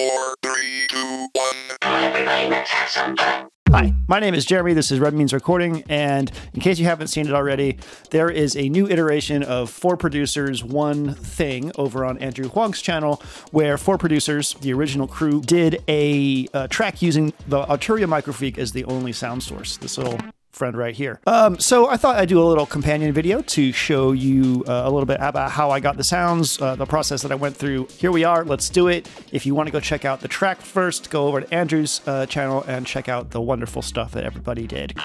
4, 3, 2, 1. Everybody, let's have some fun. Hi, my name is Jeremy. This is Red Means Recording, and in case you haven't seen it already, there is a new iteration of 4 Producers, 1 Thing over on Andrew Huang's channel, where 4 producers, the original crew, did a track using the Arturia Microfreak as the only sound source. This little friend right here. So I thought I'd do a little companion video to show you a little bit about how I got the sounds, the process that I went through. Here we are, let's do it. If you want to go check out the track first, go over to Andrew's channel and check out the wonderful stuff that everybody did.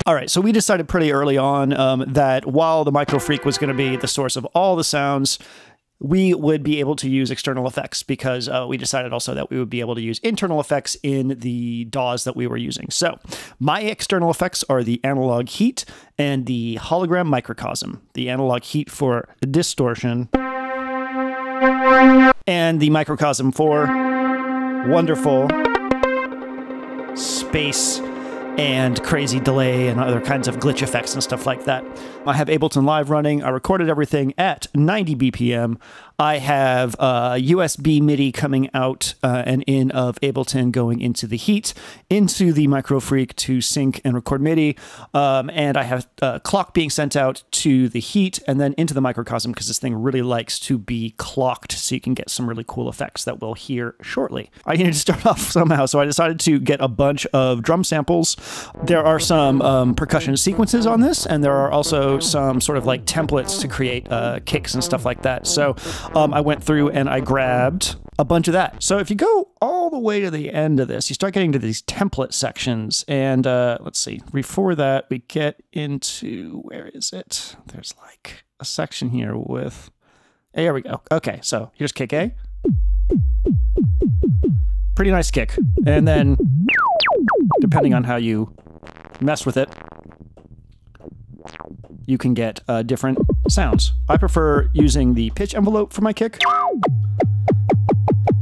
All right, so we decided pretty early on that while the Microfreak was going to be the source of all the sounds, we would be able to use external effects because we decided also that we would be able to use internal effects in the DAWs that we were using. So my external effects are the analog heat and the hologram microcosm. The analog heat for distortion and the microcosm for wonderful space and crazy delay and other kinds of glitch effects and stuff like that. I have Ableton Live running. I recorded everything at 90 BPM. I have USB MIDI coming out and in of Ableton going into the heat, into the Microfreak to sync and record MIDI. And I have clock being sent out to the heat and then into the microcosm because this thing really likes to be clocked so you can get some really cool effects that we'll hear shortly. I needed to start off somehow, so I decided to get a bunch of drum samples. There are some percussion sequences on this, and there are also some sort of like templates to create kicks and stuff like that. So I went through and I grabbed a bunch of that. So if you go all the way to the end of this, you start getting to these template sections. And let's see, before that, we get into, where is it? There's like a section here with, there we go. Okay, so here's kick A. Pretty nice kick. And then, depending on how you mess with it, you can get different sounds. I prefer using the pitch envelope for my kick,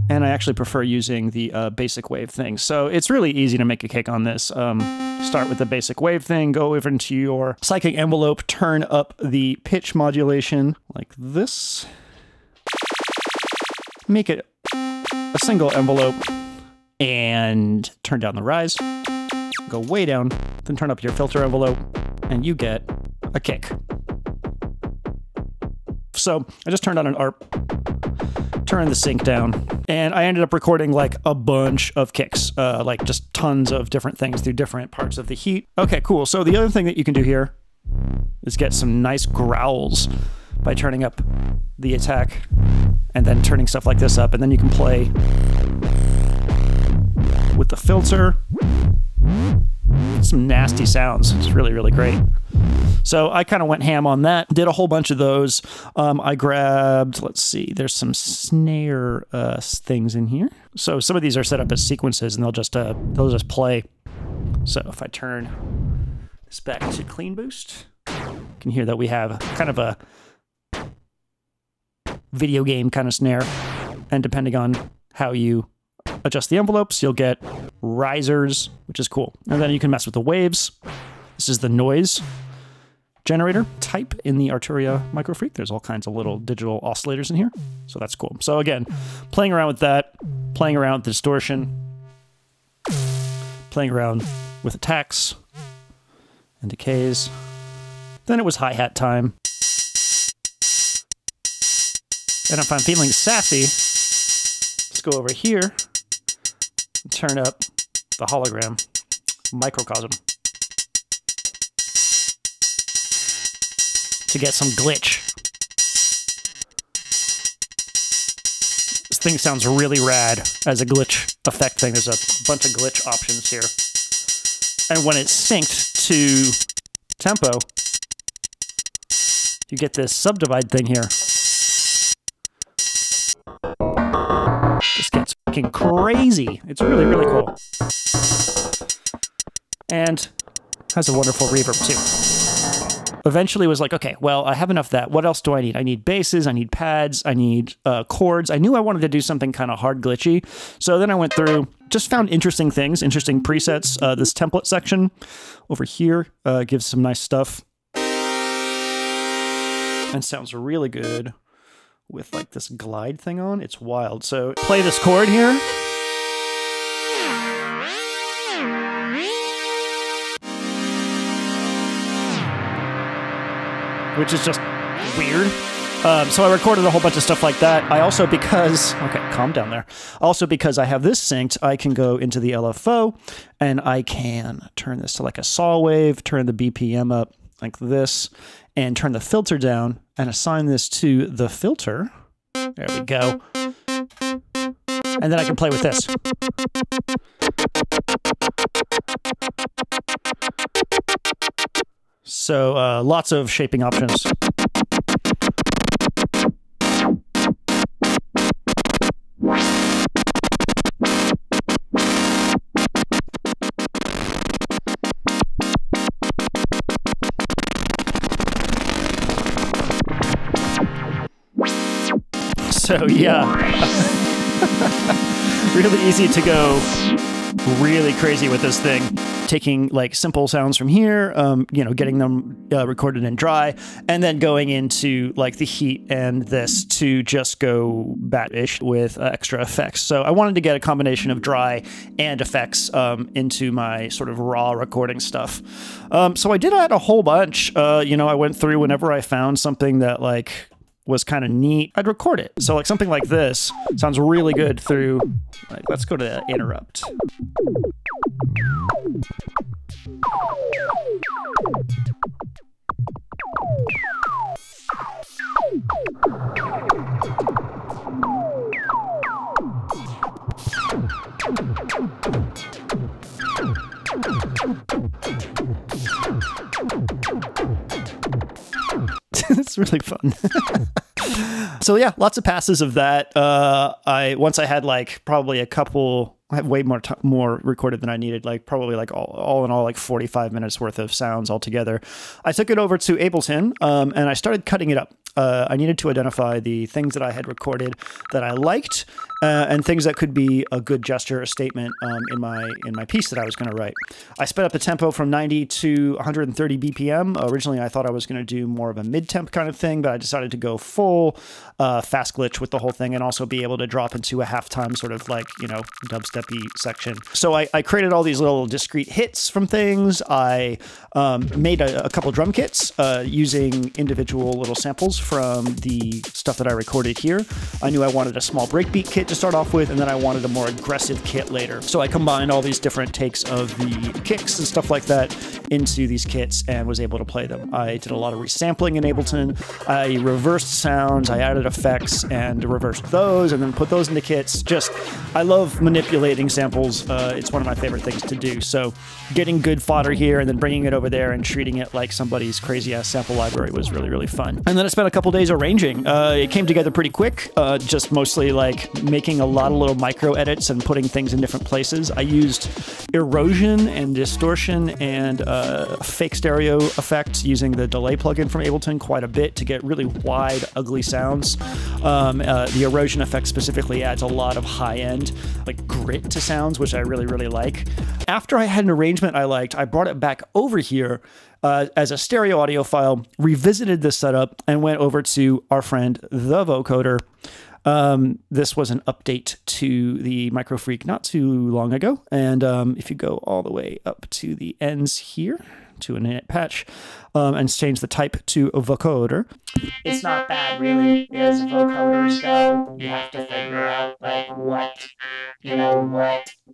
and I actually prefer using the basic wave thing. So it's really easy to make a kick on this. Start with the basic wave thing, go over into your psychic envelope, turn up the pitch modulation like this, make it a single envelope, and turn down the rise, go way down, then turn up your filter envelope, and you get a kick. So I just turned on an ARP, turned the sync down, and I ended up recording like a bunch of kicks, like just tons of different things through different parts of the heat. Okay, cool. So the other thing that you can do here is get some nice growls by turning up the attack and then turning stuff like this up, and then you can play with the filter. Some nasty sounds. It's really, really great. So I kind of went ham on that, did a whole bunch of those. I grabbed, let's see, there's some snare things in here. So some of these are set up as sequences and they'll just play. So if I turn this back to clean boost, you can hear that we have kind of a video game kind of snare. And depending on how you adjust the envelopes, you'll get risers, which is cool. And then you can mess with the waves. This is the noise generator type in the Arturia Microfreak. There's all kinds of little digital oscillators in here. So that's cool. So again, playing around with that, playing around with the distortion, playing around with attacks and decays. Then it was hi-hat time. And if I'm feeling sassy, let's go over here and turn up the hologram microcosm to get some glitch. This thing sounds really rad as a glitch effect thing. There's a bunch of glitch options here. And when it's synced to tempo, you get this subdivide thing here. This gets fucking crazy. It's really, really cool. And has a wonderful reverb too. Eventually was like, okay, well, I have enough of that. What else do I need? I need basses, I need pads, I need chords. I knew I wanted to do something kind of hard glitchy. So then I went through, just found interesting things, interesting presets. This template section over here gives some nice stuff. And sounds really good with like this glide thing on. It's wild. So play this chord here. Which is just weird. So I recorded a whole bunch of stuff like that. I also, because, okay, calm down there. Also, because I have this synced, I can go into the LFO and I can turn this to like a saw wave, turn the BPM up like this, and turn the filter down and assign this to the filter. There we go. And then I can play with this. So lots of shaping options. So yeah, really easy to go really crazy with this thing. Taking like simple sounds from here, you know, getting them recorded in dry, and then going into like the heat and this to just go bat-ish with extra effects. So I wanted to get a combination of dry and effects into my sort of raw recording stuff. So I did add a whole bunch. You know, I went through whenever I found something that like was kind of neat, I'd record it. So like something like this sounds really good through, like, let's go to interrupt. It's really fun. So yeah, lots of passes of that. Once I had like probably a couple, I have way more recorded than I needed, like probably like all in all like 45 minutes worth of sounds altogether. I took it over to Ableton and I started cutting it up. I needed to identify the things that I had recorded that I liked and things that could be a good gesture or statement in my piece that I was going to write. I sped up the tempo from 90 to 130 BPM. Originally, I thought I was going to do more of a mid-temp kind of thing, but I decided to go full fast glitch with the whole thing and also be able to drop into a halftime sort of like, you know, dubstep-y section. So I created all these little discrete hits from things. I made a couple drum kits using individual little samples from the stuff that I recorded here. I knew I wanted a small breakbeat kit to start off with, and then I wanted a more aggressive kit later. So I combined all these different takes of the kicks and stuff like that into these kits and was able to play them. I did a lot of resampling in Ableton. I reversed sounds, I added effects and reversed those and then put those into kits. Just, I love manipulating samples. It's one of my favorite things to do. So getting good fodder here and then bringing it over there and treating it like somebody's crazy ass sample library was really, really fun. And then I spent a couple days arranging. It came together pretty quick, just mostly like making a lot of little micro edits and putting things in different places. I used erosion and distortion and fake stereo effects using the delay plugin from Ableton quite a bit to get really wide, ugly sounds. The erosion effect specifically adds a lot of high-end like grit to sounds, which I really, really like. After I had an arrangement I liked, I brought it back over here as a stereo audio file, revisited this setup, and went over to our friend, the Vocoder. This was an update to the Microfreak not too long ago. And if you go all the way up to the ends here, to an init patch, and change the type to a vocoder. It's not bad, really. As vocoders go, you have to figure out, like, what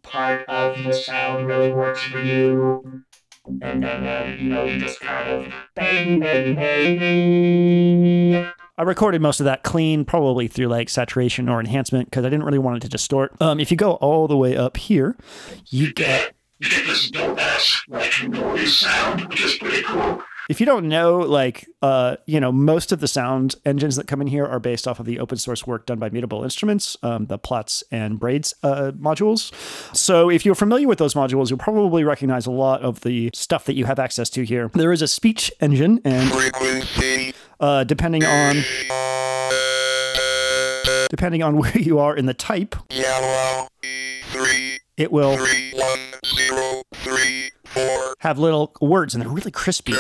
part of the sound really works for you. And then, you just kind of I recorded most of that clean, probably through like saturation or enhancement, because I didn't really want it to distort. If you go all the way up here, you get this dope-ass, like, noise sound, which is pretty cool. If you don't know, like, most of the sound engines that come in here are based off of the open source work done by Mutable Instruments, the Plots and Braids modules. So if you're familiar with those modules, you'll probably recognize a lot of the stuff that you have access to here. There is a speech engine, and depending on where you are in the type, it will have little words, and they're really crispy.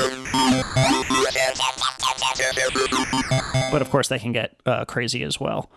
But of course, they can get crazy as well.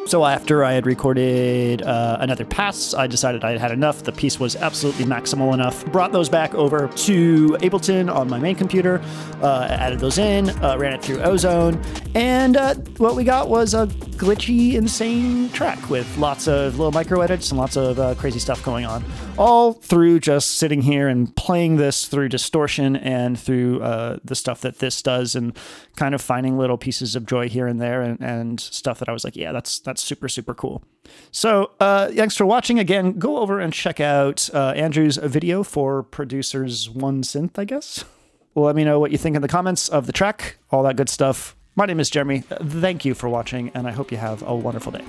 So after I had recorded another pass, I decided I had had enough. The piece was absolutely maximal enough. Brought those back over to Ableton on my main computer, added those in, ran it through Ozone, and what we got was a glitchy, insane track with lots of little micro edits and lots of crazy stuff going on. All through just sitting here and playing this through distortion and through the stuff that this does, and kind of finding little pieces of joy here and there, and stuff that I was like, yeah, that's super, super cool. So thanks for watching. Again, go over and check out Andrew's video for Producers One Synth, I guess. Well, let me know what you think in the comments of the track, all that good stuff. My name is Jeremy. Thank you for watching, and I hope you have a wonderful day.